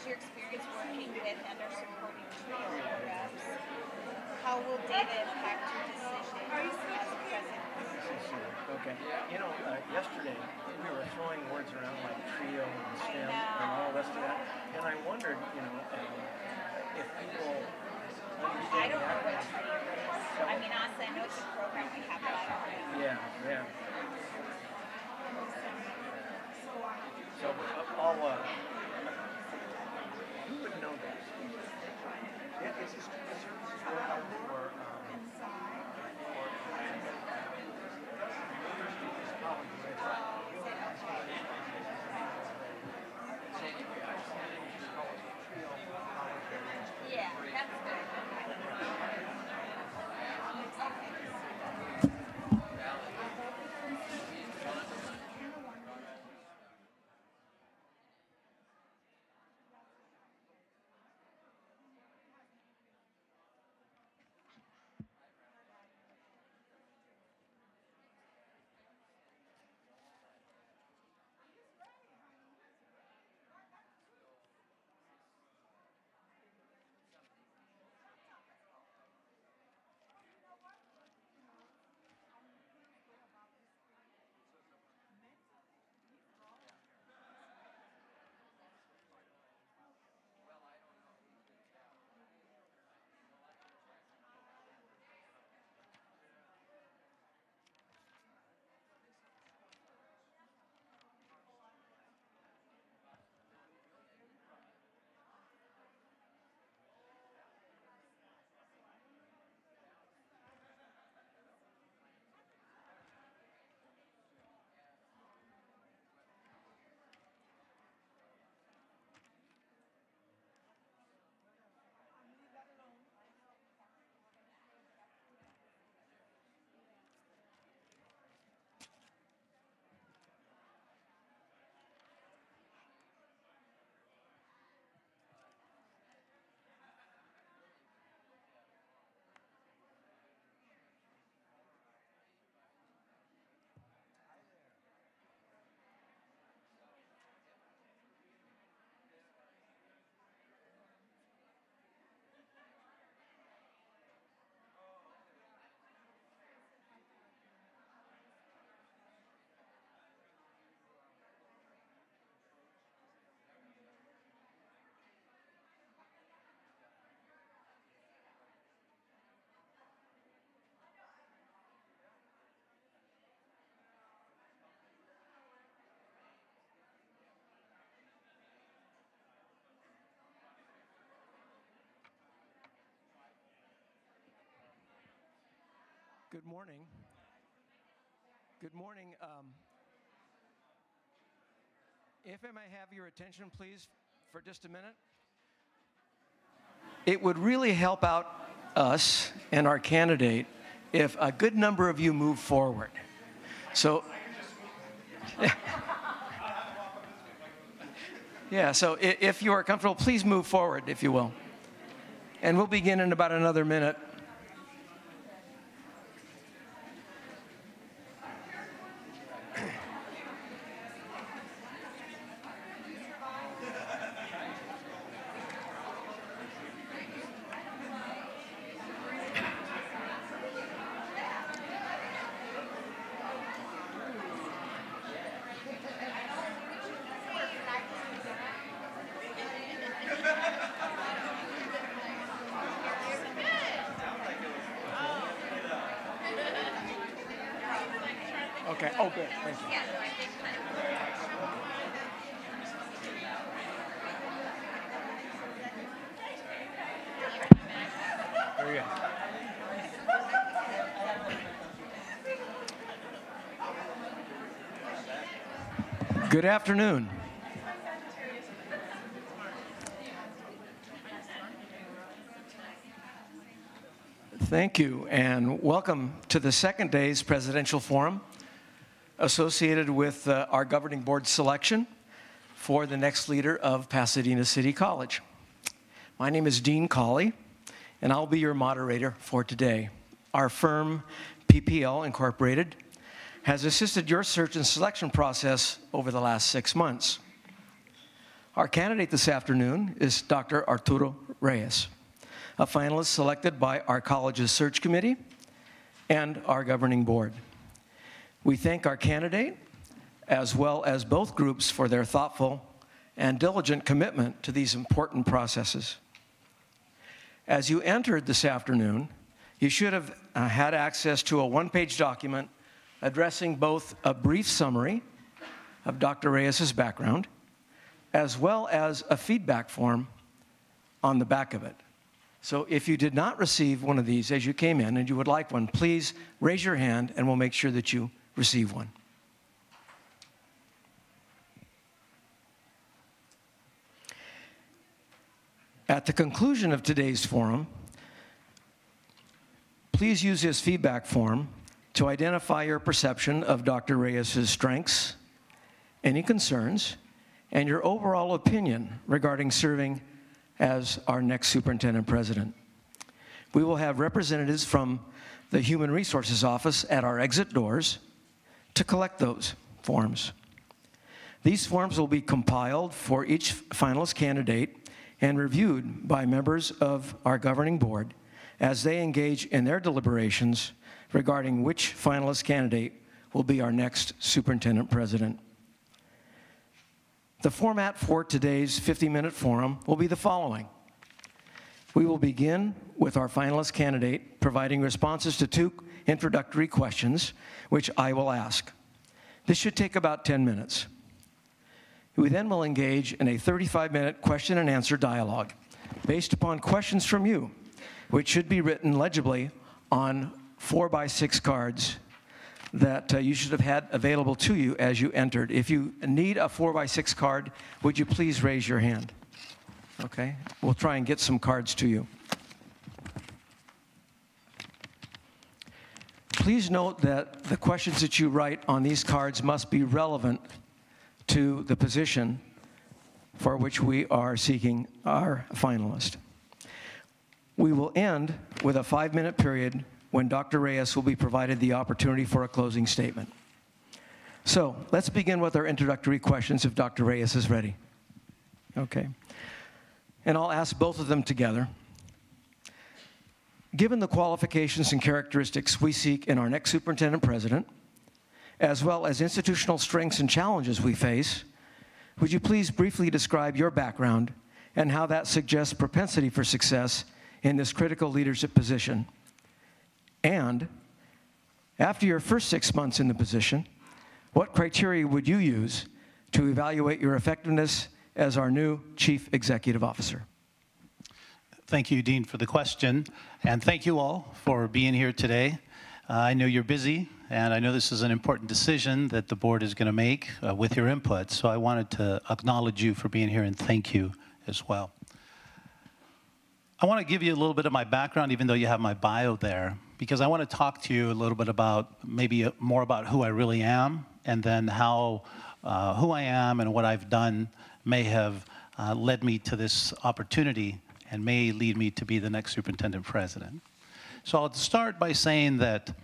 is your experience working with and or supporting trio programs? How will data impact your decisions as president? Okay. You know, yesterday we were throwing words around like trio and STEM and all the rest of that, and I wondered, you know, if people I understand don't know that. what trio is. I mean, honestly, I know it's a program we have, but I don't know. Yeah, yeah. So who would know that? Yeah, is this for Yeah, that's good. Good morning. Good morning. If I may have your attention, please, for just a minute. It would really help out us and our candidate if a good number of you move forward. So, yeah, so if you are comfortable, please move forward, if you will. And we'll begin in about another minute. Okay. Oh, good. Thank you. Very good. Good afternoon. Thank you, and welcome to the second day's presidential forum associated with our governing board selection for the next leader of Pasadena City College. My name is Dean Colley, and I'll be your moderator for today. Our firm, PPL Incorporated, has assisted your search and selection process over the last 6 months. Our candidate this afternoon is Dr. Arturo Reyes, a finalist selected by our college's search committee and our governing board. We thank our candidate, as well as both groups, for their thoughtful and diligent commitment to these important processes. As you entered this afternoon, you should have had access to a one-page document addressing both a brief summary of Dr. Reyes's background, as well as a feedback form on the back of it. So if you did not receive one of these as you came in and you would like one, please raise your hand and we'll make sure that you receive one. At the conclusion of today's forum, please use this feedback form to identify your perception of Dr. Reyes's strengths, any concerns, and your overall opinion regarding serving as our next superintendent president. We will have representatives from the Human Resources Office at our exit doors to collect those forms. These forms will be compiled for each finalist candidate and reviewed by members of our governing board as they engage in their deliberations regarding which finalist candidate will be our next superintendent president. The format for today's 50-minute forum will be the following. We will begin with our finalist candidate providing responses to 2 introductory questions, which I will ask. This should take about 10 minutes. We then will engage in a 35-minute question and answer dialogue based upon questions from you, which should be written legibly on 4x6 cards that you should have had available to you as you entered. If you need a 4x6 card, would you please raise your hand? Okay, we'll try and get some cards to you. Please note that the questions that you write on these cards must be relevant to the position for which we are seeking our finalist. We will end with a 5-minute period when Dr. Reyes will be provided the opportunity for a closing statement. So let's begin with our introductory questions if Dr. Reyes is ready. Okay. And I'll ask both of them together. Given the qualifications and characteristics we seek in our next superintendent president, as well as institutional strengths and challenges we face, would you please briefly describe your background and how that suggests propensity for success in this critical leadership position? And after your first 6 months in the position, what criteria would you use to evaluate your effectiveness as our new Chief Executive Officer? Thank you, Dean, for the question, and thank you all for being here today. I know you're busy, and I know this is an important decision that the board is going to make with your input, so I wanted to acknowledge you for being here and thank you as well. I want to give you a little bit of my background, even though you have my bio there, because I want to talk to you a little bit about, maybe more about who I really am, and then how who I am and what I've done may have led me to this opportunity and may lead me to be the next superintendent president. So I'll start by saying that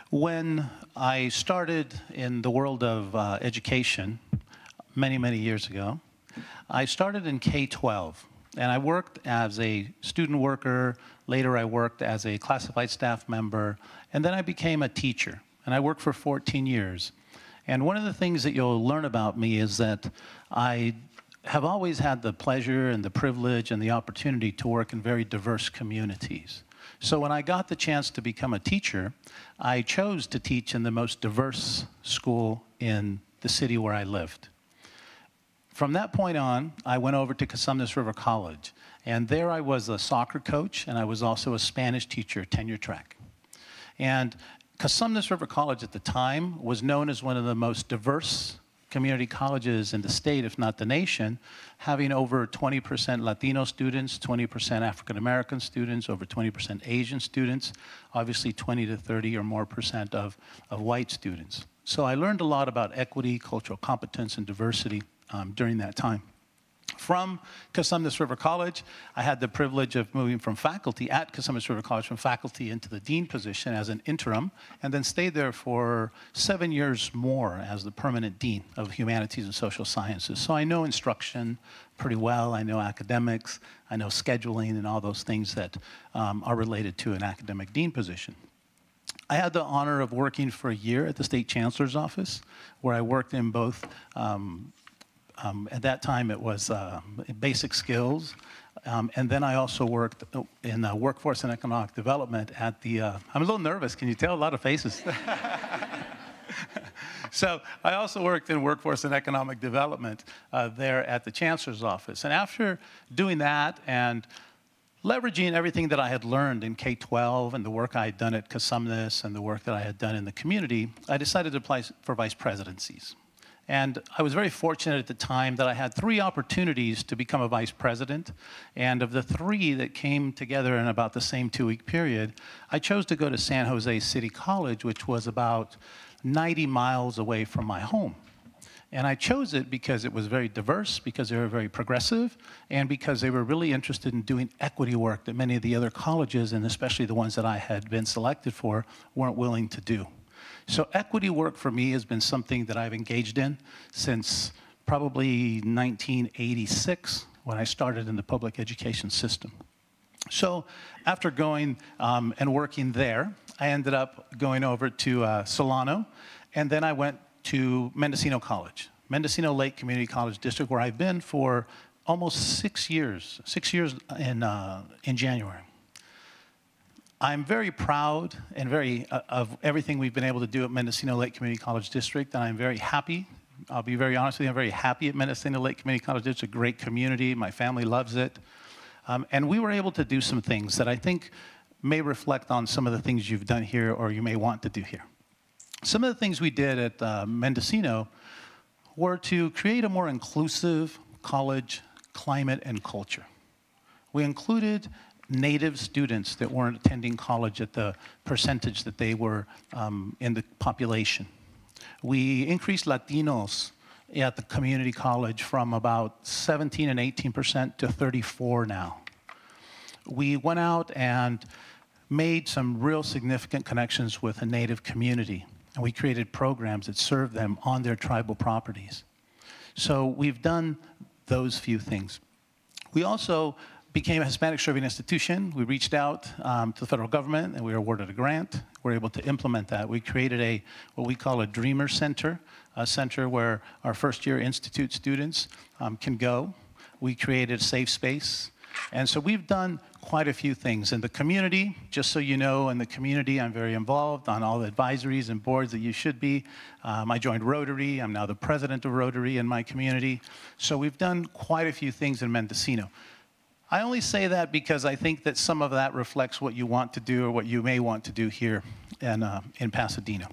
when I started in the world of education many, many years ago, I started in K-12. And I worked as a student worker. Later, I worked as a classified staff member. And then I became a teacher. And I worked for 14 years. And one of the things that you'll learn about me is that I have always had the pleasure and the privilege and the opportunity to work in very diverse communities. So when I got the chance to become a teacher, I chose to teach in the most diverse school in the city where I lived. From that point on, I went over to Cosumnes River College, and there I was a soccer coach, and I was also a Spanish teacher, tenure track. And Cosumnes River College at the time was known as one of the most diverse community colleges in the state, if not the nation, having over 20% Latino students, 20% African American students, over 20% Asian students, obviously 20 to 30 or more percent of white students. So I learned a lot about equity, cultural competence, and diversity during that time. From Cosumnes River College, I had the privilege of moving from faculty at Cosumnes River College, from faculty into the dean position as an interim, and then stayed there for 7 years more as the permanent dean of humanities and social sciences. So I know instruction pretty well. I know academics. I know scheduling and all those things that are related to an academic dean position. I had the honor of working for a year at the State Chancellor's Office, where I worked in both at that time, it was basic skills. And then I also worked in workforce and economic development at the, I'm a little nervous, can you tell? A lot of faces. So I also worked in workforce and economic development there at the Chancellor's Office. And after doing that and leveraging everything that I had learned in K-12 and the work I had done at Cosumnes and the work that I had done in the community, I decided to apply for vice presidencies. And I was very fortunate at the time that I had 3 opportunities to become a vice president. And of the 3 that came together in about the same 2-week period, I chose to go to San Jose City College, which was about 90 miles away from my home. And I chose it because it was very diverse, because they were very progressive, and because they were really interested in doing equity work that many of the other colleges, and especially the ones that I had been selected for, weren't willing to do. So equity work for me has been something that I've engaged in since probably 1986, when I started in the public education system. So after going and working there, I ended up going over to Solano, and then I went to Mendocino College, Mendocino Lake Community College District, where I've been for almost 6 years, 6 years in January. I'm very proud and of everything we've been able to do at Mendocino Lake Community College District, and I'm very happy. I'll be very honest with you, I'm very happy at Mendocino Lake Community College District. It's a great community. My family loves it. And we were able to do some things that I think may reflect on some of the things you've done here or you may want to do here. Some of the things we did at Mendocino were to create a more inclusive college climate and culture. We included Native students that weren't attending college at the percentage that they were in the population. We increased Latinos at the community college from about 17 and 18% to 34 now. We went out and made some real significant connections with the Native community, and we created programs that served them on their tribal properties. So we've done those few things. We also became a Hispanic serving institution. We reached out to the federal government and we were awarded a grant. We were able to implement that. We created what we call a Dreamer Center, a center where our first-year institute students can go. We created a safe space. And so we've done quite a few things. In the community, just so you know, in the community, I'm very involved on all the advisories and boards that you should be. I joined Rotary. I'm now the president of Rotary in my community. So we've done quite a few things in Mendocino. I only say that because I think that some of that reflects what you want to do or what you may want to do here in Pasadena.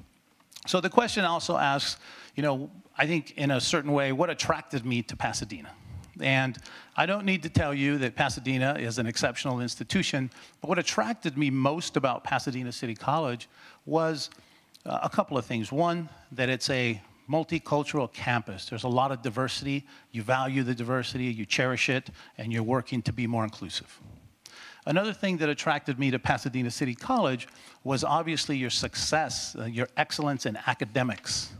So the question also asks, you know, I think in a certain way, what attracted me to Pasadena? And I don't need to tell you that Pasadena is an exceptional institution, but what attracted me most about Pasadena City College was a couple of things. One, that it's a multicultural campus. There's a lot of diversity. You value the diversity, you cherish it, and you're working to be more inclusive. Another thing that attracted me to Pasadena City College was obviously your success, your excellence in academics.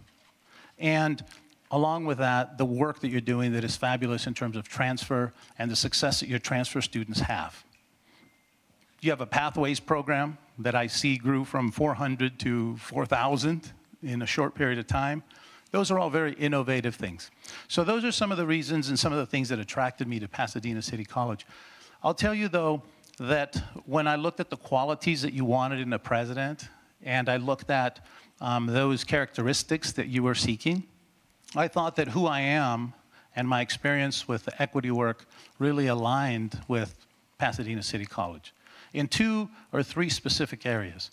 And along with that, the work that you're doing that is fabulous in terms of transfer and the success that your transfer students have. You have a Pathways program that I see grew from 400 to 4,000 in a short period of time. Those are all very innovative things. So those are some of the reasons and some of the things that attracted me to Pasadena City College. I'll tell you, though, that when I looked at the qualities that you wanted in a president, and I looked at those characteristics that you were seeking, I thought that who I am and my experience with the equity work really aligned with Pasadena City College in 2 or 3 specific areas.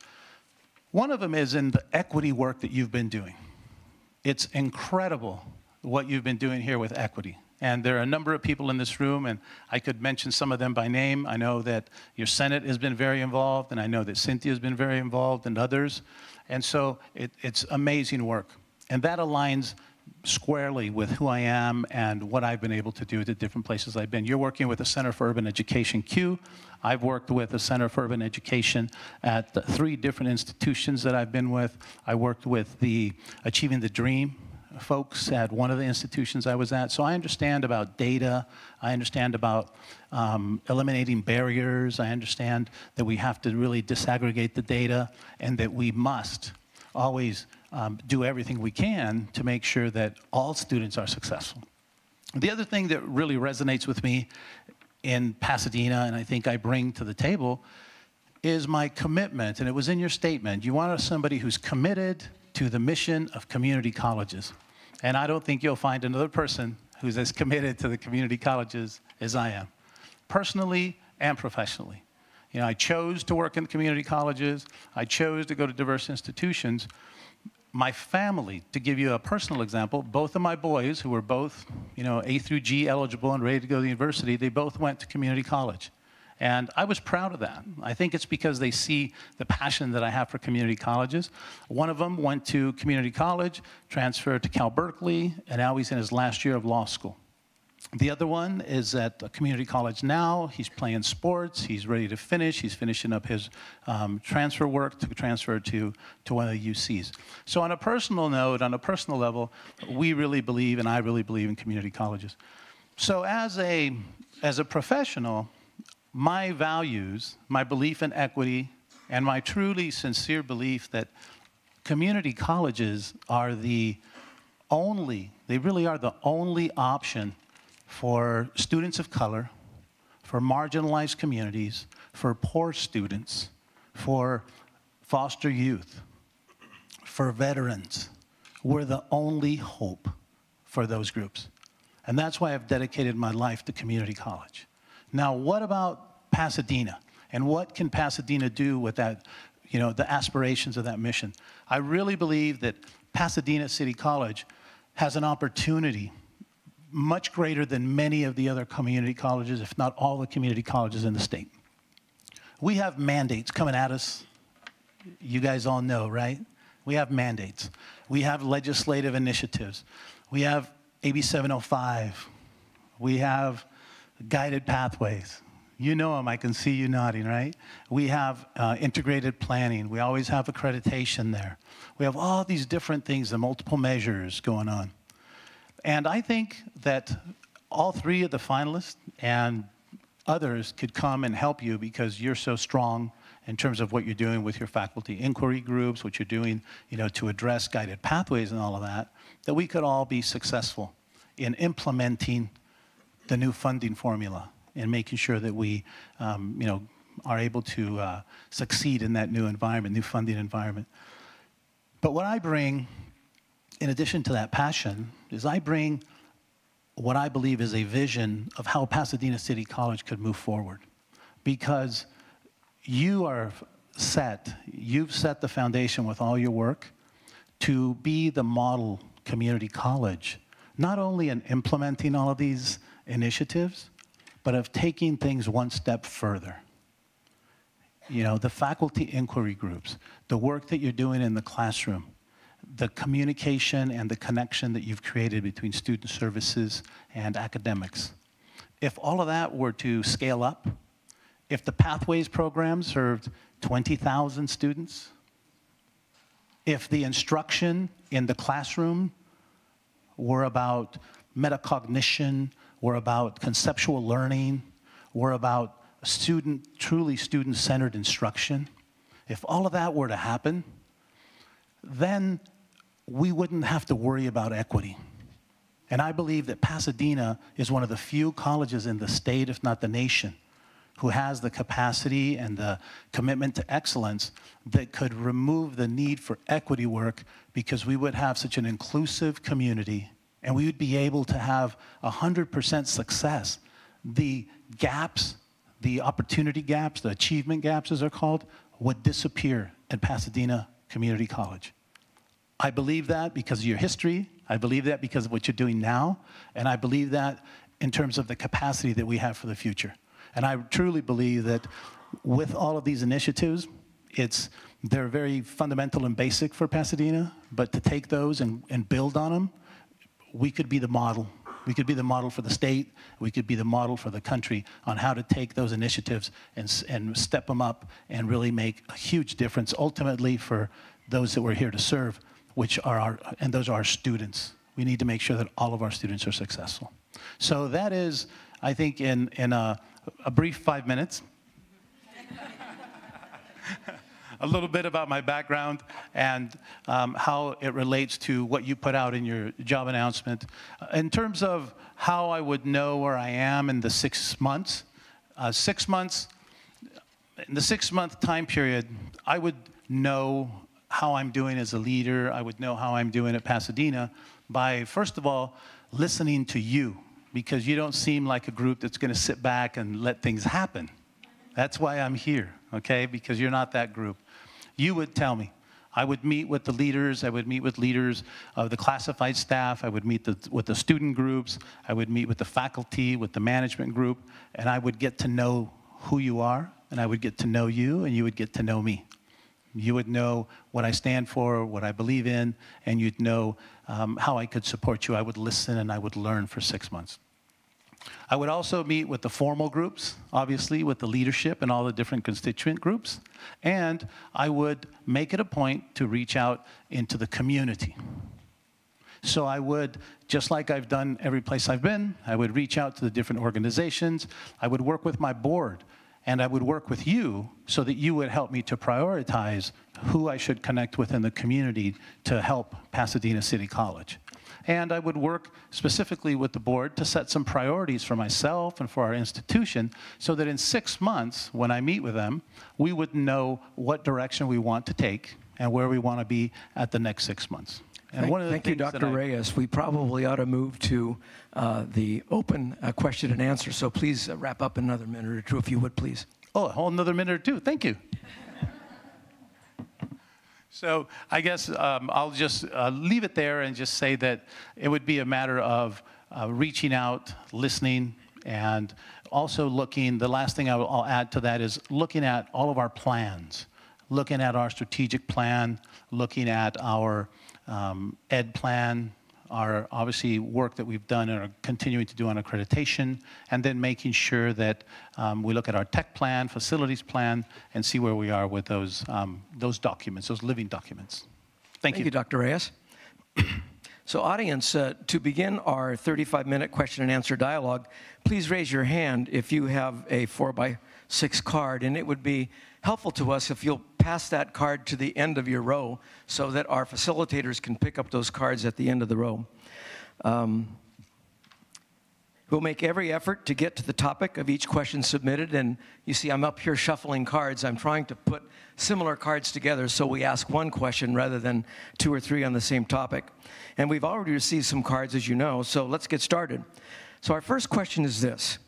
One of them is in the equity work that you've been doing. It's incredible what you've been doing here with equity. And there are a number of people in this room, and I could mention some of them by name. I know that your Senate has been very involved, and I know that Cynthia has been very involved, and others. And so it's amazing work. And that aligns squarely with who I am and what I've been able to do at the different places I've been. You're working with the Center for Urban Education, Q. I've worked with the Center for Urban Education at the 3 different institutions that I've been with. I worked with the Achieving the Dream folks at one of the institutions I was at. So I understand about data. I understand about eliminating barriers. I understand that we have to really disaggregate the data and that we must always do everything we can to make sure that all students are successful. The other thing that really resonates with me in Pasadena, and I think I bring to the table, is my commitment, and it was in your statement. You want somebody who's committed to the mission of community colleges. And I don't think you'll find another person who's as committed to the community colleges as I am, personally and professionally. You know, I chose to work in community colleges. I chose to go to diverse institutions. My family, to give you a personal example, both of my boys, who were both, you know, A through G eligible and ready to go to the university, they both went to community college. And I was proud of that. I think it's because they see the passion that I have for community colleges. One of them went to community college, transferred to Cal Berkeley, and now he's in his last year of law school. The other one is at a community college now. He's playing sports. He's ready to finish. He's finishing up his transfer work to transfer to one of the UCs. So on a personal note, on a personal level, we really believe, and I really believe in community colleges. So as a professional, my values, my belief in equity, and my truly sincere belief that community colleges are they really are the only option for students of color, for marginalized communities, for poor students, for foster youth, for veterans. We're the only hope for those groups. And that's why I've dedicated my life to community college. Now, what about Pasadena? And what can Pasadena do with that, you know, the aspirations of that mission? I really believe that Pasadena City College has an opportunity much greater than many of the other community colleges, if not all the community colleges in the state. We have mandates coming at us. You guys all know, right? We have mandates. We have legislative initiatives. We have AB 705. We have guided pathways. You know them, I can see you nodding, right? We have integrated planning. We always have accreditation there. We have all these different things, the multiple measures going on. And I think that all 3 of the finalists and others could come and help you because you're so strong in terms of what you're doing with your faculty inquiry groups, what you're doing, you know, to address guided pathways and all of that, that we could all be successful in implementing the new funding formula and making sure that we, you know, are able to succeed in that new environment, new funding environment. But what I bring, in addition to that passion, is I bring what I believe is a vision of how Pasadena City College could move forward. Because you've set the foundation with all your work to be the model community college, not only in implementing all of these initiatives, but of taking things one step further. You know, the faculty inquiry groups, the work that you're doing in the classroom, the communication and the connection that you've created between student services and academics. If all of that were to scale up, if the Pathways program served 20,000 students, if the instruction in the classroom were about metacognition, were about conceptual learning, were about truly student-centered instruction, if all of that were to happen, then we wouldn't have to worry about equity. And I believe that Pasadena is one of the few colleges in the state, if not the nation, who has the capacity and the commitment to excellence that could remove the need for equity work, because we would have such an inclusive community and we would be able to have 100% success. The gaps, the opportunity gaps, the achievement gaps as they're called, would disappear at Pasadena Community College. I believe that because of your history. I believe that because of what you're doing now. And I believe that in terms of the capacity that we have for the future. And I truly believe that with all of these initiatives, they're very fundamental and basic for Pasadena, but to take those and build on them we could be the model. We could be the model for the state. We could be the model for the country on how to take those initiatives and step them up and really make a huge difference ultimately for those that we're here to serve, which are those are our students. We need to make sure that all of our students are successful. So that is, I think, in a brief 5 minutes, a little bit about my background and how it relates to what you put out in your job announcement. In terms of how I would know where I am in the 6 months, in the 6-month time period, I would know how I'm doing as a leader. I would know how I'm doing at Pasadena by, first of all, listening to you, because you don't seem like a group that's going to sit back and let things happen. That's why I'm here, okay? Because you're not that group. You would tell me. I would meet with the leaders. I would meet with leaders of the classified staff. I would meet with the student groups. I would meet with the faculty, with the management group, and I would get to know who you are, and I would get to know you, and you would get to know me. You would know what I stand for, what I believe in, and you'd know how I could support you. I would listen, and I would learn for 6 months. I would also meet with the formal groups, obviously, with the leadership and all the different constituent groups. And I would make it a point to reach out into the community. So I would, just like I've done every place I've been, I would reach out to the different organizations. I would work with my board, and I would work with you so that you would help me to prioritize who I should connect with in the community to help Pasadena City College. And I would work specifically with the board to set some priorities for myself and for our institution so that in 6 months, when I meet with them, we would know what direction we want to take and where we want to be at the next 6 months. And Thank you, Dr. Reyes. We probably ought to move to the open question and answer, so please wrap up in another minute or two, if you would, please. Oh, a whole another minute or two. Thank you. So I guess I'll just leave it there and just say that it would be a matter of reaching out, listening, and also looking. The last thing I'll add to that is looking at all of our plans, looking at our strategic plan, looking at our ed plan, our obviously work that we've done and are continuing to do on accreditation, and then making sure that we look at our tech plan, facilities plan, and see where we are with those documents, those living documents. Thank you. Thank you, Dr. Reyes. So audience, to begin our 35-minute question and answer dialogue, please raise your hand if you have a 4x6 card, and it would be helpful to us if you'll pass that card to the end of your row so that our facilitators can pick up those cards at the end of the row. We'll make every effort to get to the topic of each question submitted, and you see I'm up here shuffling cards. I'm trying to put similar cards together so we ask one question rather than 2 or 3 on the same topic. And we've already received some cards, as you know, so let's get started. So our first question is this.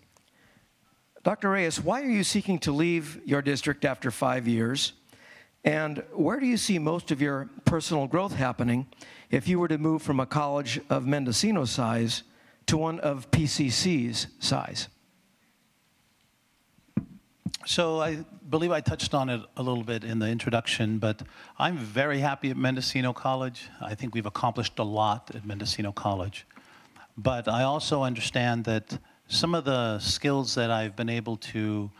Dr. Reyes, why are you seeking to leave your district after 5 years? And where do you see most of your personal growth happening if you were to move from a college of Mendocino size to one of PCC's size? So I believe I touched on it a little bit in the introduction, but I'm very happy at Mendocino College. I think we've accomplished a lot at Mendocino College. But I also understand that some of the skills that I've been able to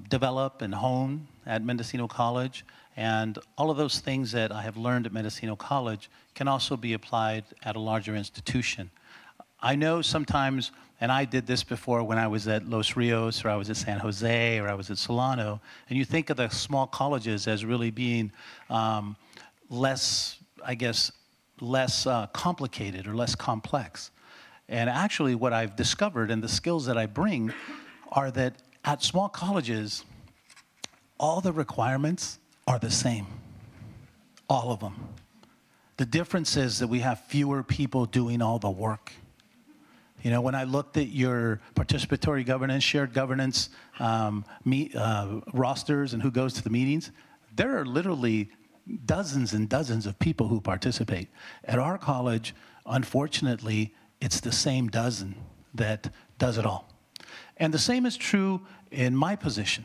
develop and hone at Mendocino College, and all of those things that I have learned at Mendocino College can also be applied at a larger institution. I know sometimes, and I did this before when I was at Los Rios, or I was at San Jose, or I was at Solano, and you think of the small colleges as really being less, I guess, less complicated or less complex. And actually what I've discovered and the skills that I bring are that at small colleges, all the requirements are the same, all of them. The difference is that we have fewer people doing all the work. You know, when I looked at your participatory governance, shared governance rosters and who goes to the meetings, there are literally dozens and dozens of people who participate. At our college, unfortunately, it's the same dozen that does it all. And the same is true in my position.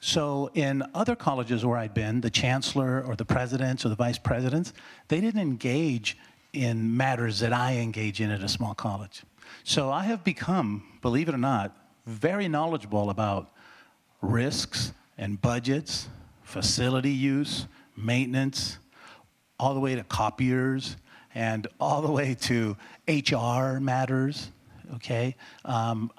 So in other colleges where I'd been, the chancellor or the presidents or the vice presidents, they didn't engage in matters that I engage in at a small college. So I have become, believe it or not, very knowledgeable about risks and budgets, facility use, maintenance, all the way to copiers, and all the way to HR matters, okay? I'm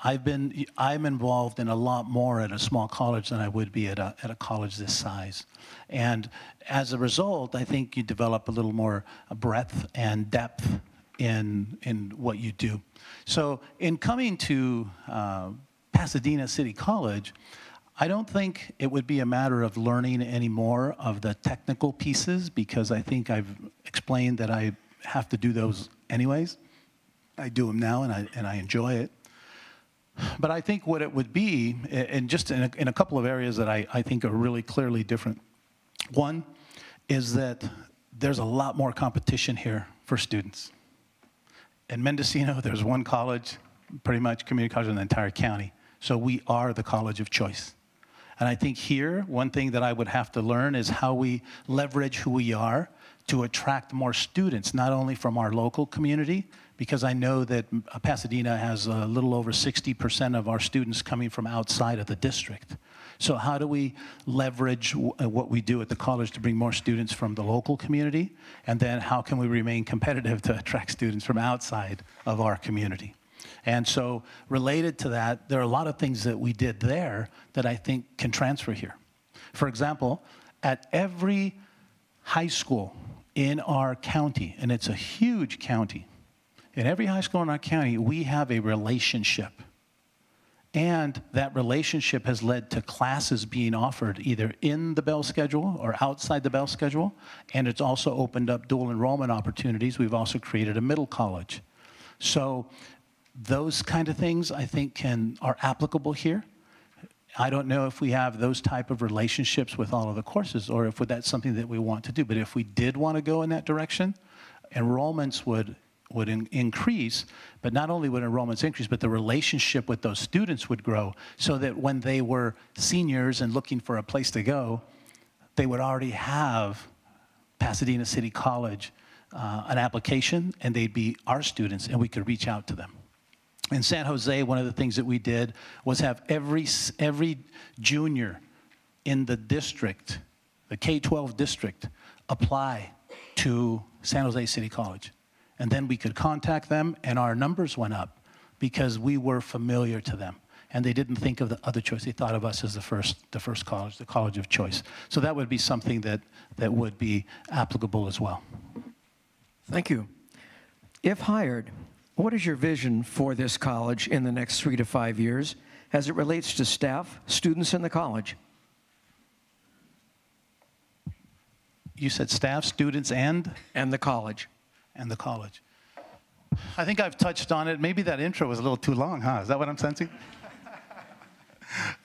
involved in a lot more at a small college than I would be at a college this size. And as a result, I think you develop a little more breadth and depth in what you do. So in coming to Pasadena City College, I don't think it would be a matter of learning any more of the technical pieces, because I think I've explained that I have to do those anyways. I do them now, and I enjoy it. But I think what it would be, and just in a couple of areas that I think are really clearly different. One is that there's a lot more competition here for students. In Mendocino, there's one college, pretty much community college in the entire county. So we are the college of choice. And I think here, one thing that I would have to learn is how we leverage who we are to attract more students, not only from our local community, because I know that Pasadena has a little over 60% of our students coming from outside of the district. So how do we leverage what we do at the college to bring more students from the local community? And then how can we remain competitive to attract students from outside of our community? And so related to that, there are a lot of things that we did there that I think can transfer here. For example, at every high school in our county, and it's a huge county, in every high school in our county, we have a relationship. And that relationship has led to classes being offered either in the bell schedule or outside the bell schedule. And it's also opened up dual enrollment opportunities. We've also created a middle college. So those kind of things, I think, are applicable here. I don't know if we have those type of relationships with all of the courses, or if that's something that we want to do. But if we did want to go in that direction, enrollments would increase, but not only would enrollments increase, but the relationship with those students would grow, so that when they were seniors and looking for a place to go, they would already have Pasadena City College, an application, and they'd be our students, and we could reach out to them. In San Jose, one of the things that we did was have every junior in the district, the K-12 district, apply to San Jose City College. And then we could contact them, and our numbers went up because we were familiar to them. And they didn't think of the other choice. They thought of us as the first college, the college of choice. So that would be something that would be applicable as well. Thank you. If hired, what is your vision for this college in the next 3 to 5 years as it relates to staff, students, and the college? You said staff, students, and? And the college. And the college. I think I've touched on it. Maybe that intro was a little too long, huh? Is that what I'm sensing?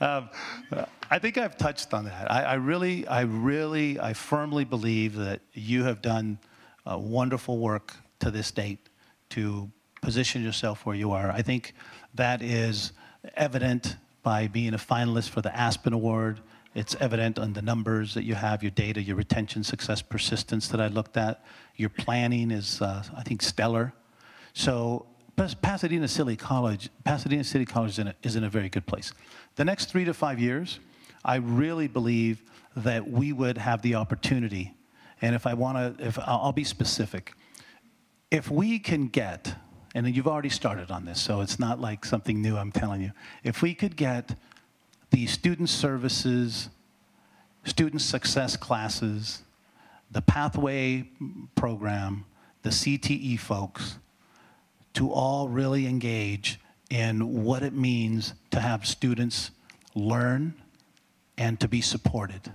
I think I've touched on that. I firmly believe that you have done wonderful work to this date to position yourself where you are. I think that is evident by being a finalist for the Aspen Award. It's evident on the numbers that you have, your data, your retention, success, persistence that I looked at. Your planning is, I think, stellar. So Pasadena City College is in a very good place. The next 3 to 5 years, I really believe that we would have the opportunity, and I'll be specific. If we can get, and you've already started on this, so it's not like something new I'm telling you. If we could get the student services, student success classes, the pathway program, the CTE folks, to all really engage in what it means to have students learn and to be supported.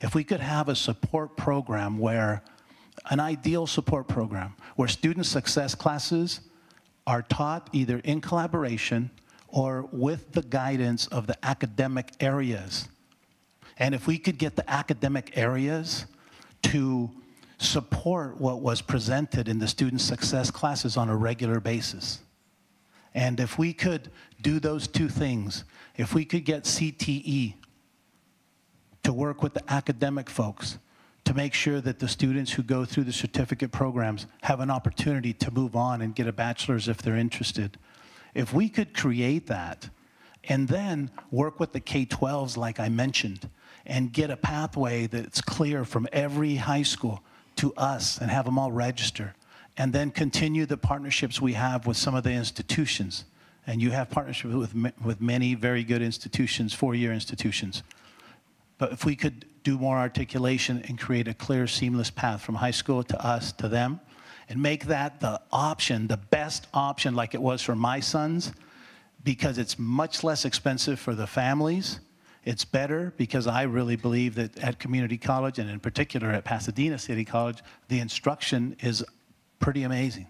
If we could have a support program an ideal support program where student success classes are taught either in collaboration or with the guidance of the academic areas. And if we could get the academic areas to support what was presented in the student success classes on a regular basis. And if we could do those two things, if we could get CTE to work with the academic folks to make sure that the students who go through the certificate programs have an opportunity to move on and get a bachelor's if they're interested. If we could create that and then work with the K-12s like I mentioned and get a pathway that's clear from every high school to us and have them all register, and then continue the partnerships we have with some of the institutions. And you have partnerships with many very good institutions, four-year institutions. But if we could do more articulation and create a clear, seamless path from high school to us, to them, and make that the option, the best option like it was for my sons, because it's much less expensive for the families. It's better because I really believe that at community college, and in particular at Pasadena City College, the instruction is pretty amazing.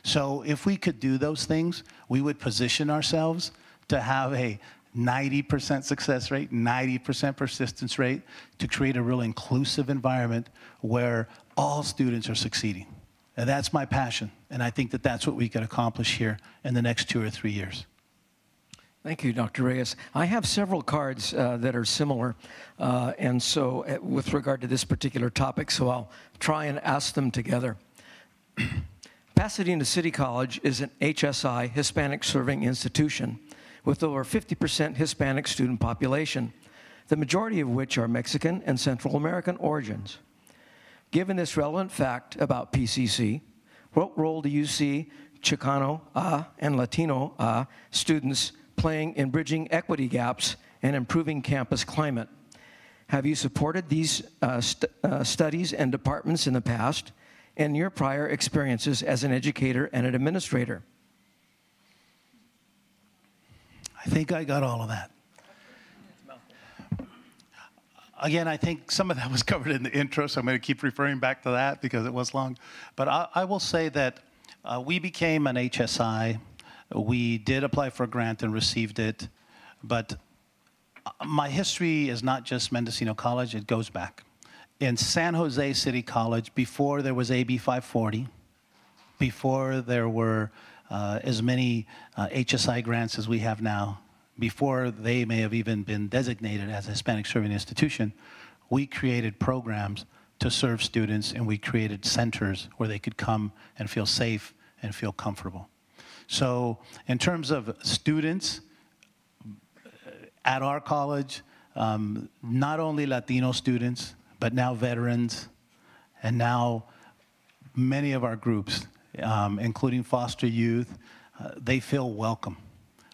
So if we could do those things, we would position ourselves to have a 90% success rate, 90% persistence rate, to create a real inclusive environment where all students are succeeding. And that's my passion, and I think that that's what we could accomplish here in the next 2 or 3 years. Thank you, Dr. Reyes. I have several cards that are similar, and so with regard to this particular topic, so I'll try and ask them together. Pasadena City College is an HSI, Hispanic Serving Institution, with over 50% Hispanic student population, the majority of which are Mexican and Central American origins. Given this relevant fact about PCC, what role do you see Chicano and Latino students playing in bridging equity gaps and improving campus climate? Have you supported these studies and departments in the past and your prior experiences as an educator and an administrator? I think I got all of that. Again, I think some of that was covered in the intro, so I'm going to keep referring back to that because it was long. But I will say that we became an HSI. We did apply for a grant and received it. But my history is not just Mendocino College. It goes back. In San Jose City College, before there was AB 540, before there were as many HSI grants as we have now, before they may have even been designated as a Hispanic Serving Institution, we created programs to serve students, and we created centers where they could come and feel safe and feel comfortable. So in terms of students at our college, not only Latino students, but now veterans, and now many of our groups, including foster youth, they feel welcome.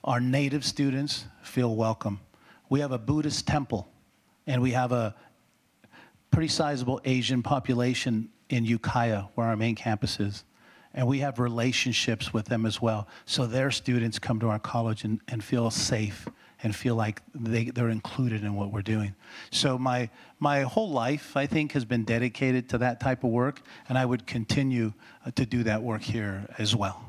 Our native students feel welcome. We have a Buddhist temple, and we have a pretty sizable Asian population in Ukiah, where our main campus is. And we have relationships with them as well. So their students come to our college and feel safe and feel like they're included in what we're doing. So my whole life, I think, has been dedicated to that type of work, and I would continue to do that work here as well.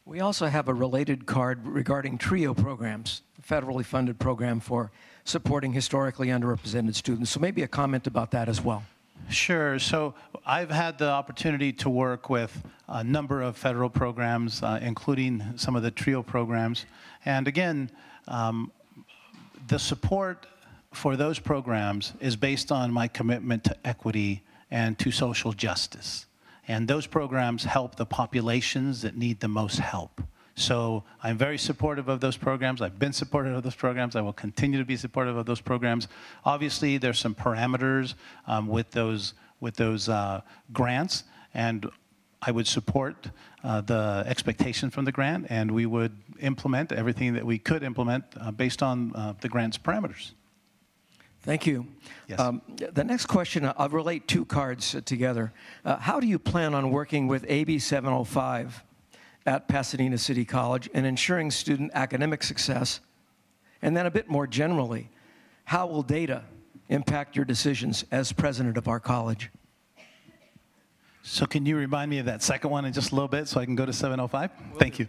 We also have a related card regarding TRIO programs, a federally funded program for supporting historically underrepresented students. So maybe a comment about that as well. Sure. So I've had the opportunity to work with a number of federal programs, including some of the TRIO programs. And again, the support for those programs is based on my commitment to equity and to social justice. And those programs help the populations that need the most help. So I'm very supportive of those programs. I've been supportive of those programs. I will continue to be supportive of those programs. Obviously, there's some parameters with those grants, and I would support the expectation from the grant, and we would implement everything that we could implement based on the grant's parameters. Thank you. Yes. The next question, I'll relate two cards together. How do you plan on working with AB 705 at Pasadena City College and ensuring student academic success? And then a bit more generally, how will data impact your decisions as president of our college? So can you remind me of that second one in just a little bit so I can go to 705? Thank you.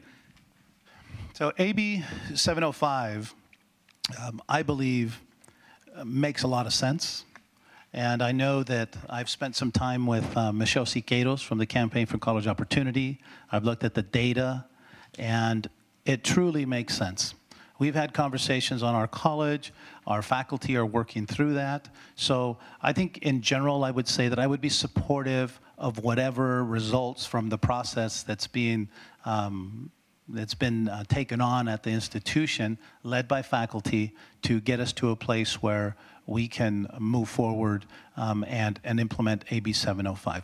So AB 705, I believe, makes a lot of sense. And I know that I've spent some time with Michelle Siqueiros from the Campaign for College Opportunity. I've looked at the data, and it truly makes sense. we've had conversations on our college. Our faculty are working through that. So I think in general, I would say that I would be supportive of whatever results from the process that's been taken on at the institution, led by faculty, to get us to a place where we can move forward and implement AB 705.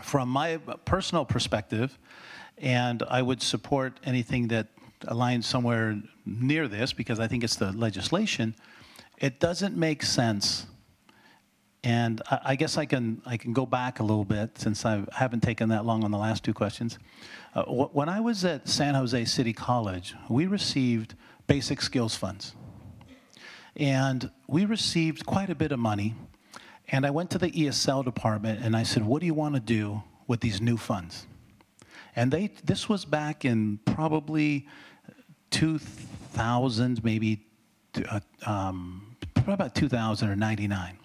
From my personal perspective, and I would support anything that aligns somewhere near this, because I think it's the legislation, it doesn't make sense. And I guess I can go back a little bit, since I haven't taken that long on the last two questions. When I was at San Jose City College, we received basic skills funds. And we received quite a bit of money. And I went to the ESL department and I said, what do you want to do with these new funds? And this was back in probably 2000, maybe probably about 2000 or 99.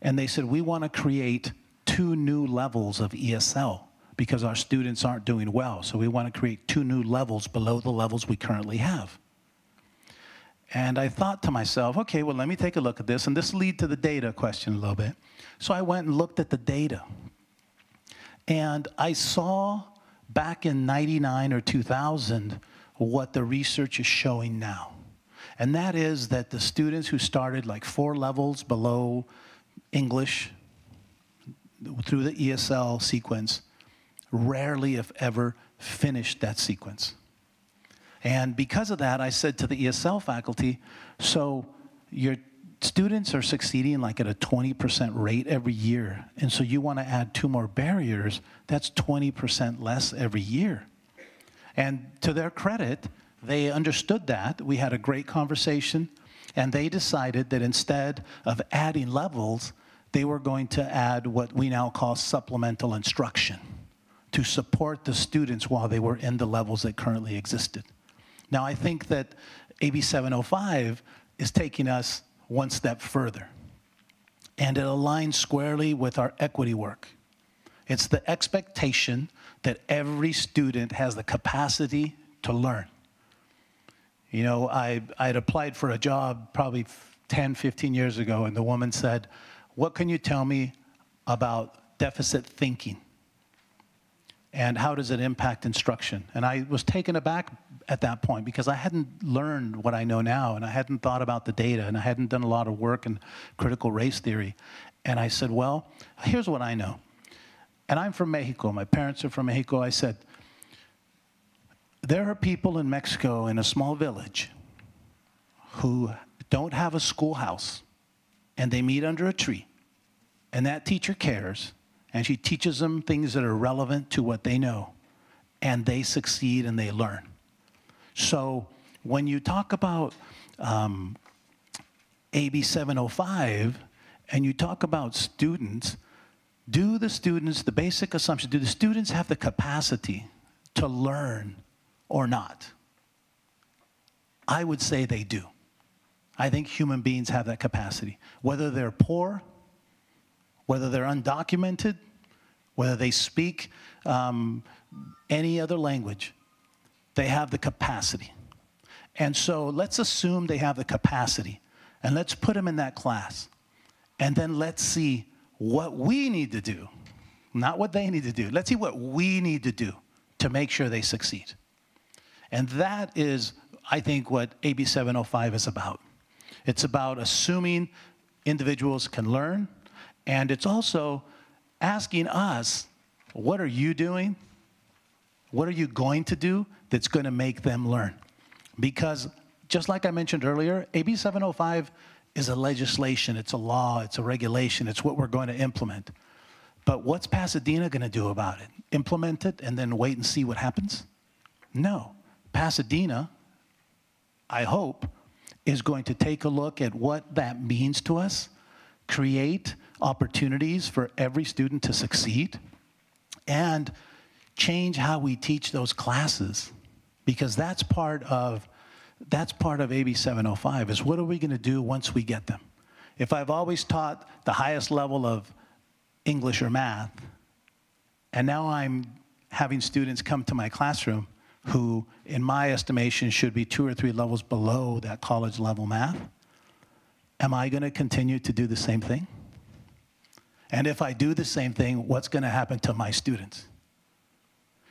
And they said, we want to create 2 new levels of ESL because our students aren't doing well. So we want to create 2 new levels below the levels we currently have. And I thought to myself, okay, well, let me take a look at this. And this leads to the data question a little bit. So I went and looked at the data. And I saw back in 99 or 2000 what the research is showing now. And that is that the students who started like 4 levels below English through the ESL sequence rarely, if ever, finished that sequence. And because of that, I said to the ESL faculty, so your students are succeeding like at a 20% rate every year, and so you want to add 2 more barriers, that's 20% less every year. And to their credit, they understood that. We had a great conversation, and they decided that instead of adding levels, they were going to add what we now call supplemental instruction to support the students while they were in the levels that currently existed. Now, I think that AB 705 is taking us one step further, and it aligns squarely with our equity work. It's the expectation that every student has the capacity to learn. You know, I'd applied for a job probably 10, 15 years ago, and the woman said, what can you tell me about deficit thinking? And how does it impact instruction? And I was taken aback at that point because I hadn't learned what I know now, and I hadn't thought about the data, and I hadn't done a lot of work in critical race theory. And I said, well, here's what I know. And I'm from Mexico. My parents are from Mexico. I said, there are people in Mexico in a small village who don't have a schoolhouse, and they meet under a tree, and that teacher cares, and she teaches them things that are relevant to what they know, and they succeed and they learn. So when you talk about AB 705 and you talk about students, do the students, the basic assumption, do the students have the capacity to learn or not? I would say they do. I think human beings have that capacity. Whether they're poor, whether they're undocumented, whether they speak any other language, they have the capacity. And so let's assume they have the capacity, and let's put them in that class. And then let's see what we need to do, not what they need to do. Let's see what we need to do to make sure they succeed. And that is, I think, what AB 705 is about. It's about assuming individuals can learn, and it's also asking us, what are you doing? What are you going to do that's going to make them learn? Because just like I mentioned earlier, AB 705 is a legislation, it's a law, it's a regulation, it's what we're going to implement. But what's Pasadena going to do about it? Implement it and then wait and see what happens? No. Pasadena, I hope, is going to take a look at what that means to us, create opportunities for every student to succeed, and change how we teach those classes, because that's part of AB 705, is what are we going to do once we get them? If I've always taught the highest level of English or math, and now I'm having students come to my classroom who, in my estimation, should be 2 or 3 levels below that college level math, am I going to continue to do the same thing? And if I do the same thing, what's going to happen to my students?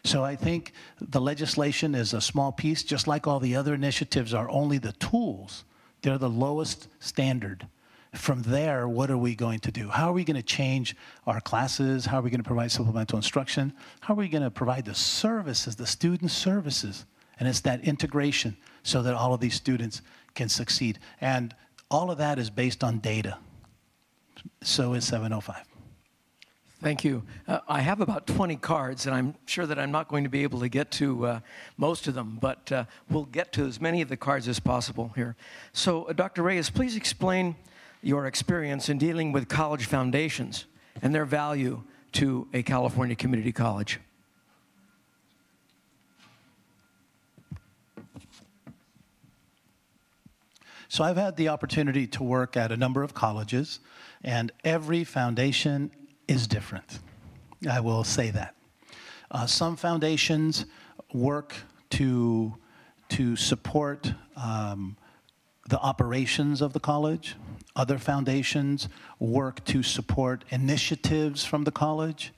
So I think the legislation is a small piece, just like all the other initiatives are only the tools. They're the lowest standard. From there, what are we going to do? How are we going to change our classes? How are we going to provide supplemental instruction? How are we going to provide the services, the student services? And it's that integration so that all of these students can succeed. And all of that is based on data. So is 705. Thank you. I have about 20 cards, and I'm sure that I'm not going to be able to get to most of them, but we'll get to as many of the cards as possible here. So, Dr. Reyes, please explain your experience in dealing with college foundations and their value to a California community college. So I've had the opportunity to work at a number of colleges, and every foundation is different. I will say that. Some foundations work to support the operations of the college. Other foundations work to support initiatives from the college.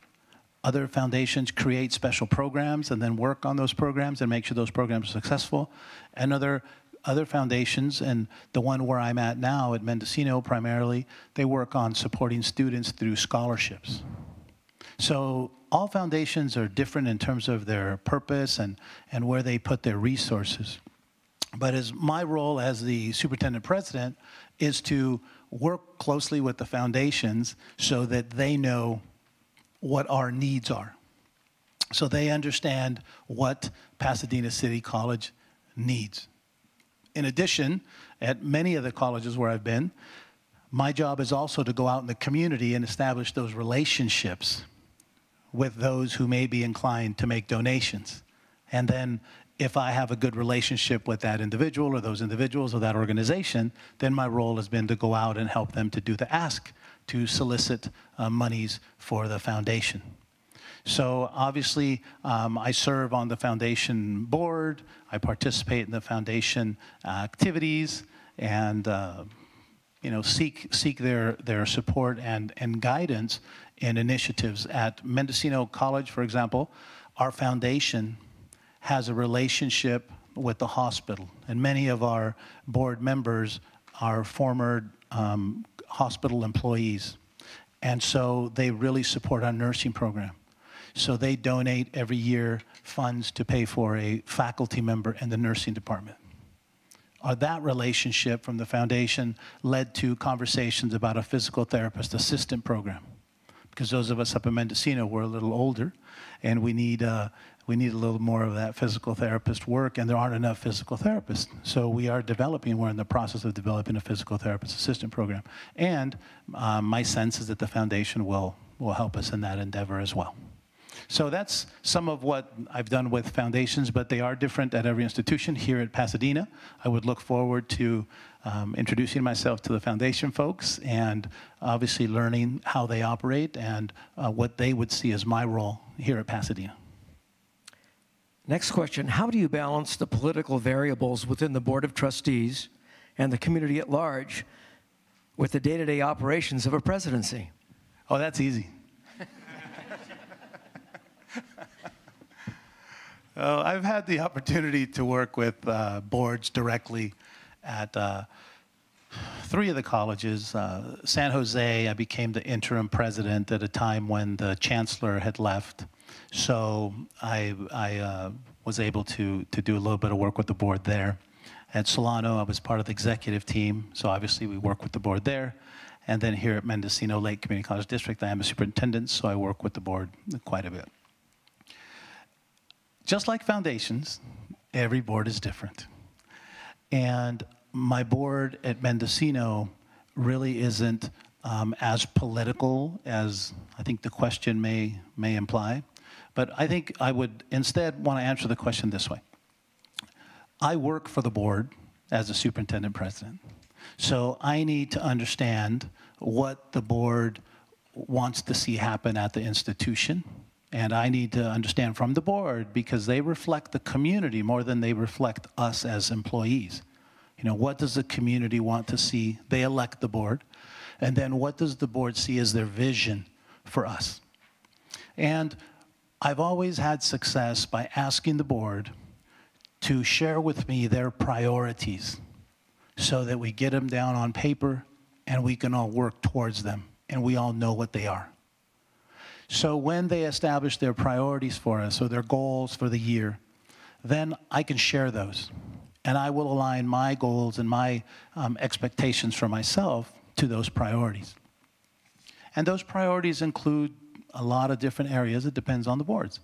Other foundations create special programs and then work on those programs and make sure those programs are successful. And other foundations, and the one where I'm at now at Mendocino primarily, they work on supporting students through scholarships. So all foundations are different in terms of their purpose and where they put their resources. But as my role as the superintendent president is to work closely with the foundations so that they know what our needs are. So they understand what Pasadena City College needs. In addition, at many of the colleges where I've been, my job is also to go out in the community and establish those relationships with those who may be inclined to make donations. And then if I have a good relationship with that individual or those individuals or that organization, then my role has been to go out and help them to do the ask to solicit monies for the foundation. So obviously, I serve on the foundation board. I participate in the foundation activities, and seek their support and guidance in initiatives. At Mendocino College, for example, our foundation has a relationship with the hospital, and many of our board members are former hospital employees, and so they really support our nursing program. So they donate every year funds to pay for a faculty member in the nursing department. That relationship from the foundation led to conversations about a physical therapist assistant program, because those of us up in Mendocino, we're a little older, and we need a little more of that physical therapist work, and there aren't enough physical therapists. So we're in the process of developing a physical therapist assistant program. And my sense is that the foundation will help us in that endeavor as well. So that's some of what I've done with foundations, but they are different at every institution. Here at Pasadena, I would look forward to introducing myself to the foundation folks and obviously learning how they operate and what they would see as my role here at Pasadena. Next question, how do you balance the political variables within the Board of Trustees and the community at large with the day-to-day operations of a presidency? Oh, that's easy. I've had the opportunity to work with boards directly at 3 of the colleges. San Jose, I became the interim president at a time when the chancellor had left. So I was able to do a little bit of work with the board there. At Solano, I was part of the executive team, so obviously we work with the board there. And then here at Mendocino Lake Community College District, I am a superintendent, so I work with the board quite a bit. Just like foundations, every board is different. And my board at Mendocino really isn't as political as I think the question may imply. But I think I would instead want to answer the question this way. I work for the board as a superintendent president. So I need to understand what the board wants to see happen at the institution And I need to understand from the board, because they reflect the community more than they reflect us as employees. You know, what does the community want to see? They elect the board. And then what does the board see as their vision for us? And I've always had success by asking the board to share with me their priorities so that we get them down on paper and we can all work towards them and we all know what they are. So when they establish their priorities for us or their goals for the year, then I can share those. And I will align my goals and my expectations for myself to those priorities. And those priorities include a lot of different areas. It depends on the boards.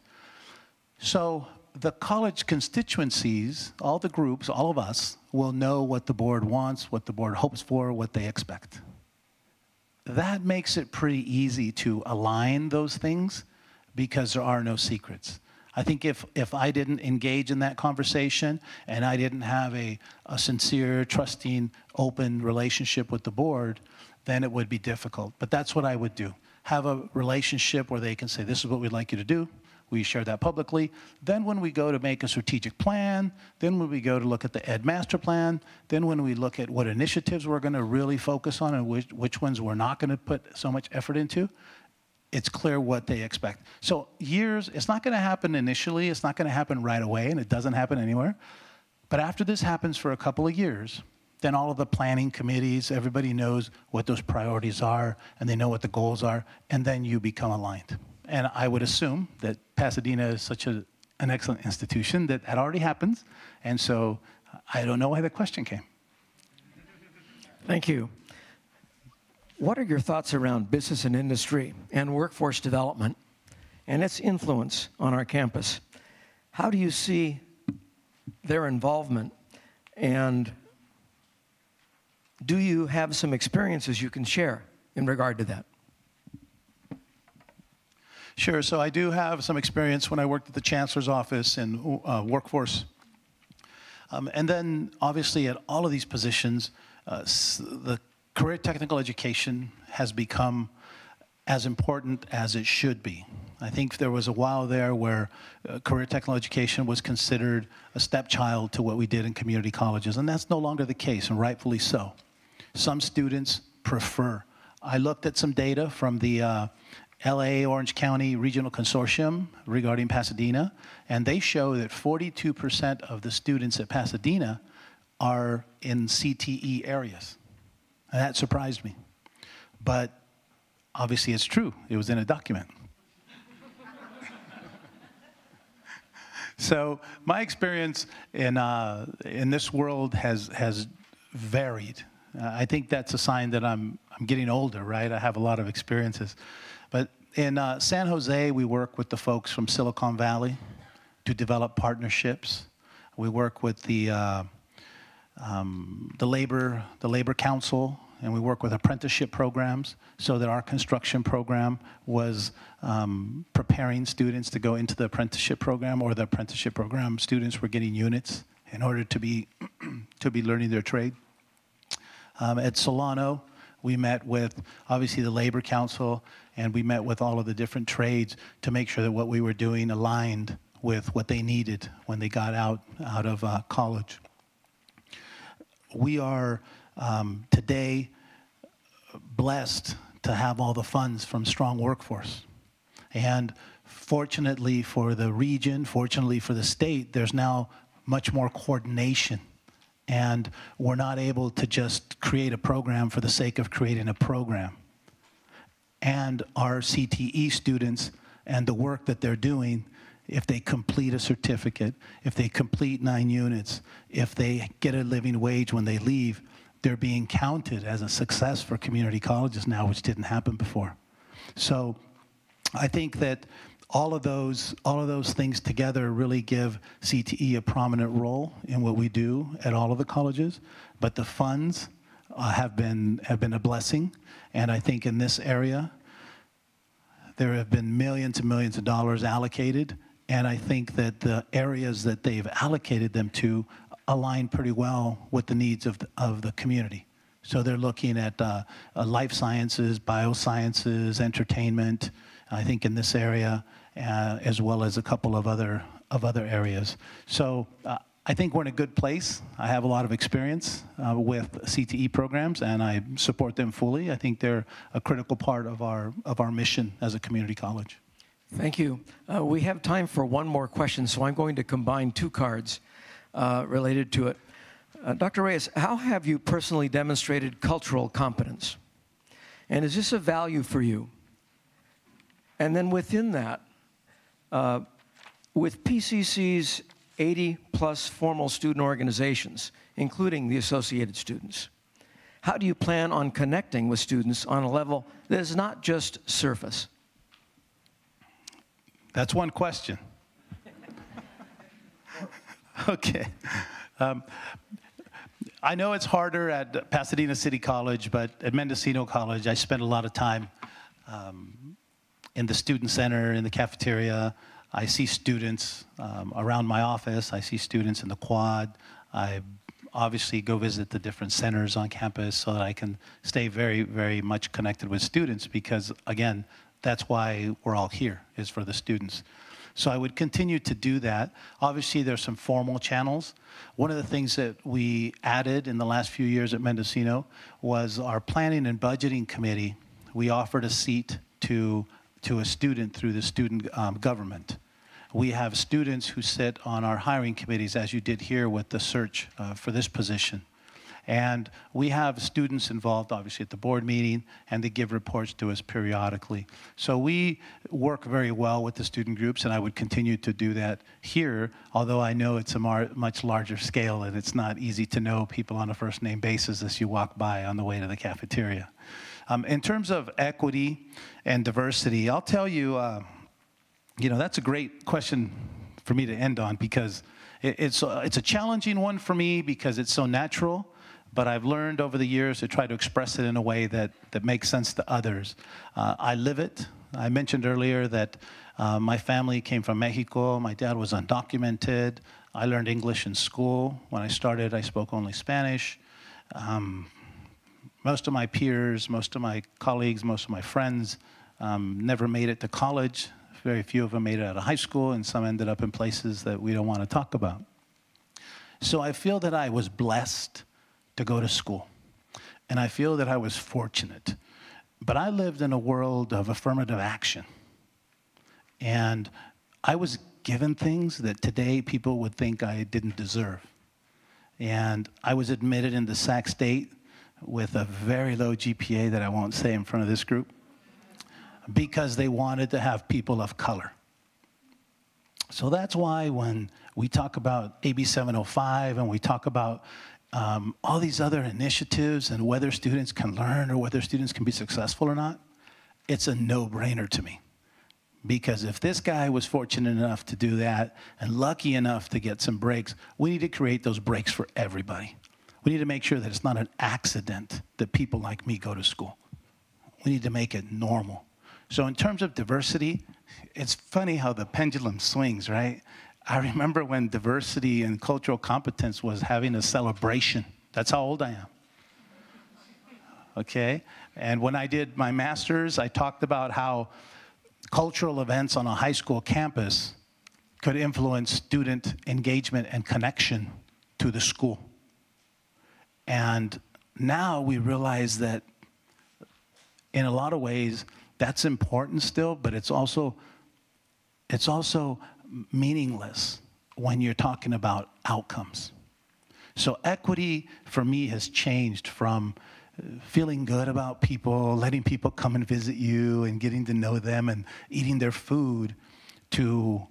So the college constituencies, all the groups, all of us, will know what the board wants, what the board hopes for, what they expect. That makes it pretty easy to align those things because there are no secrets. I think if I didn't engage in that conversation and I didn't have a sincere, trusting, open relationship with the board, then it would be difficult. But that's what I would do. Have a relationship where they can say, this is what we'd like you to do. We share that publicly. Then when we go to make a strategic plan, then when we go to look at the Ed Master Plan, then when we look at what initiatives we're going to really focus on and which ones we're not going to put so much effort into, it's clear what they expect. So years, it's not going to happen initially. It's not going to happen right away, and it doesn't happen anywhere. But after this happens for a couple of years, then all of the planning committees, everybody knows what those priorities are, and they know what the goals are, and then you become aligned. And I would assume that Pasadena is such an excellent institution that that already happens, and so I don't know why the question came. Thank you. What are your thoughts around business and industry and workforce development and its influence on our campus? How do you see their involvement, and do you have some experiences you can share in regard to that? Sure. So I do have some experience when I worked at the Chancellor's office in workforce. And then, obviously, at all of these positions, the career technical education has become as important as it should be. I think there was a while there where career technical education was considered a stepchild to what we did in community colleges, and that's no longer the case, and rightfully so. Some students prefer. I looked at some data from the LA Orange County Regional Consortium regarding Pasadena, and they show that 42% of the students at Pasadena are in CTE areas. And that surprised me. But obviously it's true. It was in a document. So my experience in this world has varied. I think that's a sign that I'm getting older, right? I have a lot of experiences. But in San Jose, we work with the folks from Silicon Valley to develop partnerships. We work with the Labor Council, and we work with apprenticeship programs so that our construction program was preparing students to go into the apprenticeship program, or the apprenticeship program students were getting units in order to be learning their trade. At Solano, we met with, obviously, the Labor Council, and we met with all of the different trades to make sure that what we were doing aligned with what they needed when they got out of college. We are today blessed to have all the funds from Strong Workforce. And fortunately for the region, fortunately for the state, there's now much more coordination. And we're not able to just create a program for the sake of creating a program. And our CTE students and the work that they're doing, if they complete a certificate, if they complete 9 units, if they get a living wage when they leave, they're being counted as a success for community colleges now, which didn't happen before. So I think that all of those things together really give CTE a prominent role in what we do at all of the colleges. But the funds have been a blessing, and I think in this area there have been millions and millions of dollars allocated, and I think that the areas that they've allocated them to align pretty well with the needs of the community. So they're looking at life sciences, biosciences, entertainment, I think in this area, as well as a couple of other areas. So I think we're in a good place. I have a lot of experience with CTE programs, and I support them fully. I think they're a critical part of our mission as a community college. Thank you. We have time for one more question, so I'm going to combine two cards related to it. Dr. Reyes, how have you personally demonstrated cultural competence? And is this a value for you? And then within that, with PCC's 80-plus formal student organizations, including the associated students, how do you plan on connecting with students on a level that is not just surface? That's one question. Okay. I know it's harder at Pasadena City College, but at Mendocino College, I spent a lot of time in the student center, in the cafeteria. I see students around my office. I see students in the quad. I obviously go visit the different centers on campus so that I can stay very, very much connected with students because, again, that's why we're all here, is for the students. So I would continue to do that. Obviously, there's some formal channels. One of the things that we added in the last few years at Mendocino was our planning and budgeting committee. We offered a seat to a student through the student government. We have students who sit on our hiring committees, as you did here with the search for this position. And we have students involved, obviously, at the board meeting, and they give reports to us periodically. So we work very well with the student groups, and I would continue to do that here, although I know it's a much larger scale, and it's not easy to know people on a first-name basis as you walk by on the way to the cafeteria. In terms of equity and diversity, I'll tell you, that's a great question for me to end on because it's a challenging one for me because it's so natural, but I've learned over the years to try to express it in a way that makes sense to others. I live it. I mentioned earlier that my family came from Mexico. My dad was undocumented. I learned English in school. When I started, I spoke only Spanish. Most of my peers, most of my colleagues, most of my friends never made it to college. Very few of them made it out of high school, and some ended up in places that we don't want to talk about. So I feel that I was blessed to go to school, and I feel that I was fortunate. But I lived in a world of affirmative action, and I was given things that today people would think I didn't deserve. And I was admitted into Sac State with a very low GPA that I won't say in front of this group, because they wanted to have people of color. So that's why when we talk about AB 705 and we talk about all these other initiatives and whether students can learn or whether students can be successful or not, it's a no-brainer to me. Because if this guy was fortunate enough to do that and lucky enough to get some breaks, we need to create those breaks for everybody. We need to make sure that it's not an accident that people like me go to school. We need to make it normal. So in terms of diversity, it's funny how the pendulum swings, right? I remember when diversity and cultural competence was having a celebration. That's how old I am. Okay? And when I did my master's, I talked about how cultural events on a high school campus could influence student engagement and connection to the school. And now we realize that in a lot of ways, that's important still, but it's also meaningless when you're talking about outcomes. So equity for me has changed from feeling good about people, letting people come and visit you and getting to know them and eating their food, to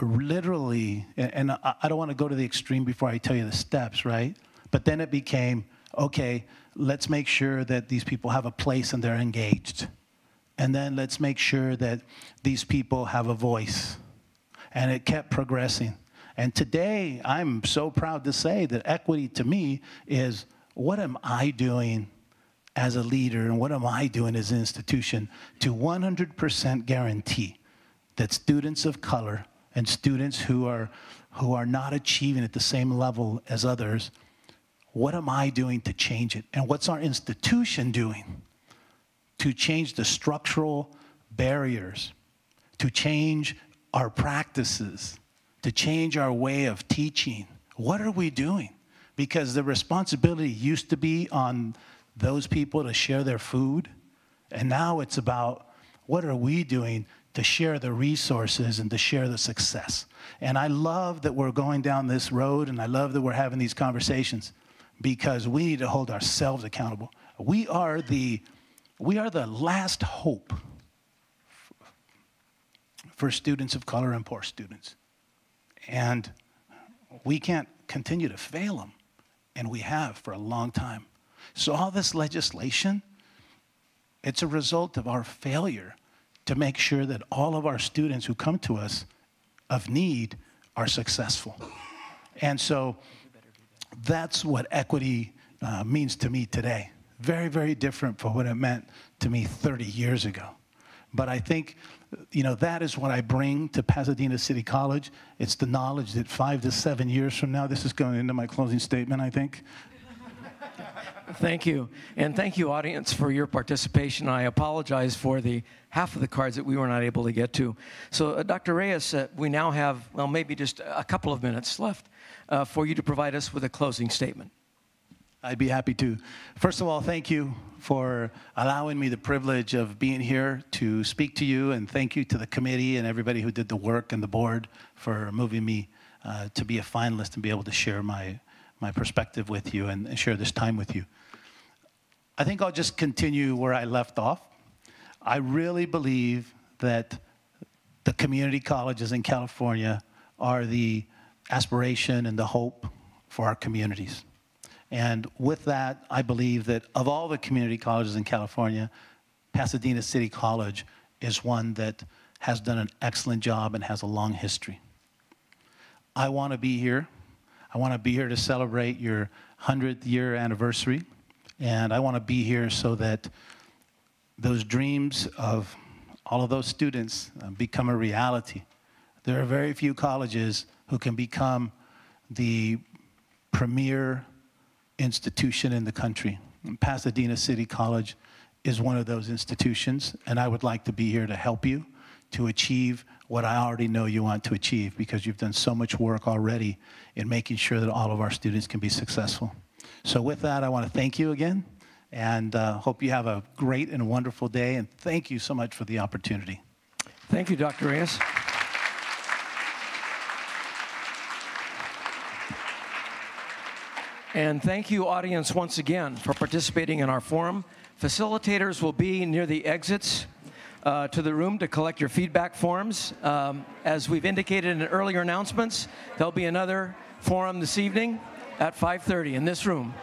literally, and I don't want to go to the extreme before I tell you the steps, right? But then it became, okay, let's make sure that these people have a place and they're engaged. And then let's make sure that these people have a voice. And it kept progressing. And today, I'm so proud to say that equity to me is, what am I doing as a leader and what am I doing as an institution to 100% guarantee that students of color and students who are not achieving at the same level as others, what am I doing to change it? And what's our institution doing to change the structural barriers to change our practices, to change our way of teaching. What are we doing? Because the responsibility used to be on those people to share their food, and now it's about what are we doing to share the resources and to share the success. And I love that we're going down this road, and I love that we're having these conversations, because we need to hold ourselves accountable. We are the last hope for students of color and poor students. And we can't continue to fail them, and we have for a long time. So all this legislation, it's a result of our failure to make sure that all of our students who come to us of need are successful. And so that's what equity means to me today. Very, very different from what it meant to me 30 years ago. But I think, that is what I bring to Pasadena City College. It's the knowledge that 5 to 7 years from now, this is going into my closing statement, I think. Thank you. And thank you, audience, for your participation. I apologize for the half of the cards that we were not able to get to. So, Dr. Reyes, we now have, well, maybe just a couple of minutes left for you to provide us with a closing statement. I'd be happy to. First of all, thank you for allowing me the privilege of being here to speak to you, and thank you to the committee and everybody who did the work and the board for moving me to be a finalist and be able to share my perspective with you and share this time with you. I think I'll just continue where I left off. I really believe that the community colleges in California are the aspiration and the hope for our communities. And with that, I believe that of all the community colleges in California, Pasadena City College is one that has done an excellent job and has a long history. I want to be here. I want to be here to celebrate your 100th year anniversary. And I want to be here so that those dreams of all of those students become a reality. There are very few colleges who can become the premier institution in the country. And Pasadena City College is one of those institutions, and I would like to be here to help you to achieve what I already know you want to achieve, because you've done so much work already in making sure that all of our students can be successful. So with that, I want to thank you again, and hope you have a great and wonderful day, and thank you so much for the opportunity. Thank you, Dr. Reyes. And thank you, audience, once again for participating in our forum. Facilitators will be near the exits to the room to collect your feedback forms. As we've indicated in earlier announcements, there'll be another forum this evening at 5:30 in this room.